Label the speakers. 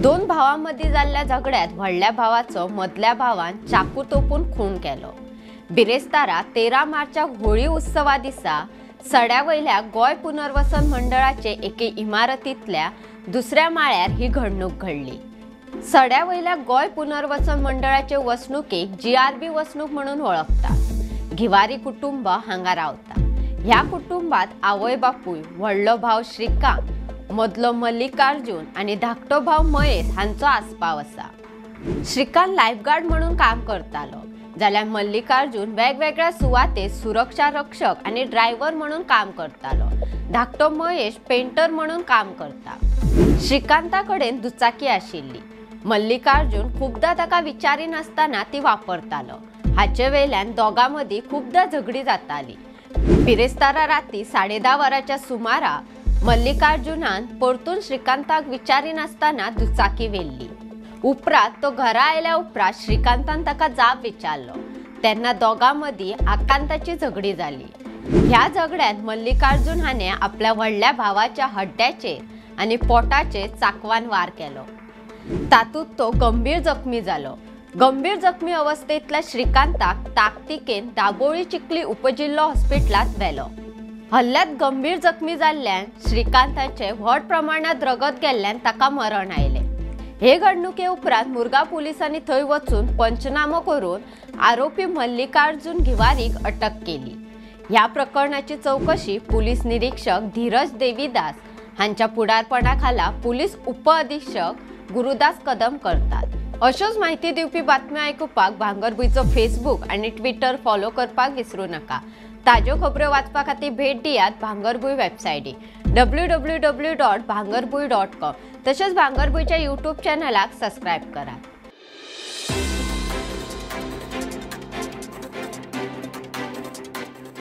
Speaker 1: दोन भावांमध्ये जाल्ल्या झगड्यात व्हडल्या भावाचो मदल्या भावान चाकू तोपून खून केलो। बिरेस्तारा 13 मार्चाक होळी उत्सवा दिसा सड्या वयल्या गोय पुनर्वसन मंडळाचे एके इमारतीतल्या दुसऱ्या माळ्यार ही घडणूक घडली। सड्या वयल्या गोय पुनर्वसन मंडळाचे वसणुकेक GRB वसणूक म्हणून वळखतात। घिवारी कुटुंब हांगा रावता। ह्या कुटुंबात आवय बापूय, व्हडलो भाव श्रीकांत, मदलो मल्लिकार्जुन आणि धाकटो भाव महेश हांचो आस्पाव आसा। श्रीकांत लायफगार्ड म्हणून काम करतालो, जाल्यार मल्लिकार्जुन वेगवेगळ्या सुवातेत सुरक्षा रक्षक आणि ड्रायव्हर म्हणून काम करतालो। धाकटो महेश पेंटर म्हणून काम करता। श्रीकांताकडेन दुचाकी आशिल्ली। मल्लिकार्जुन खूबदां ताका विचारिनासतना ती वापरतालो। हाचे वेल्यान दोगांमदीं खूबदां झगडी जाताली। बिरेस्तारा राती 10:30 वरांच्या सुमारा मल्लिकार्जुनान परतून श्रीकांताक विचारिनासतना दुचाकी व्हेल्ली। उपरांत तो घरा आयल्या उपरांत श्रीकांतान ताका जाप विचारलो। तेन्ना दोगांमदीं आकांताची झगडी जाली। ह्या झगड्यात मल्लिकार्जुन हाणें आपल्या व्हडल्या भावाच्या हड्ड्याचेर आनी पोटाचेर चाकवान वार केलो। तातूंत तो गंभीर जखमी जालो। गंभीर जखमी अवस्थेतल्या श्रीकांताक ताकतिकेन दाबोळी चिखली उपजिल्लो हॉस्पिटलांत व्हेलो। हल्ल्यात गंभीर जखमी जाल्ल्यान श्रीकांताचे व्हड प्रमाणात रगत गेल्ल्यान ताका मरण आयलें। हे घडणुके उपरांत मुरगांव पुलिसांनी थंय वचून पंचनामो करून आरोपी मल्लिकार्जुन घिवारीक अटक केली। ह्या प्रकरणाची चौकशी पुलीस निरीक्षक धीरज देवीदास हांच्या फुडारपणाखाला पुलीस उप अधीक्षक गुरुदास कदम करतात। अश्योच माहिती दिवपी बातम्यो आयकुपाक भांगरभूंयचो फेसबुक आणि ट्विटर फॉलो करपाक विसरू नका। ताज्यो खबरो वाचपा खातीर भेट दियात भांगरभूंय वेबसायटी www.bhangarbuy.com। तशेंच भांगरभूंयच्या YouTube चॅनलाक सबस्क्रायब करात।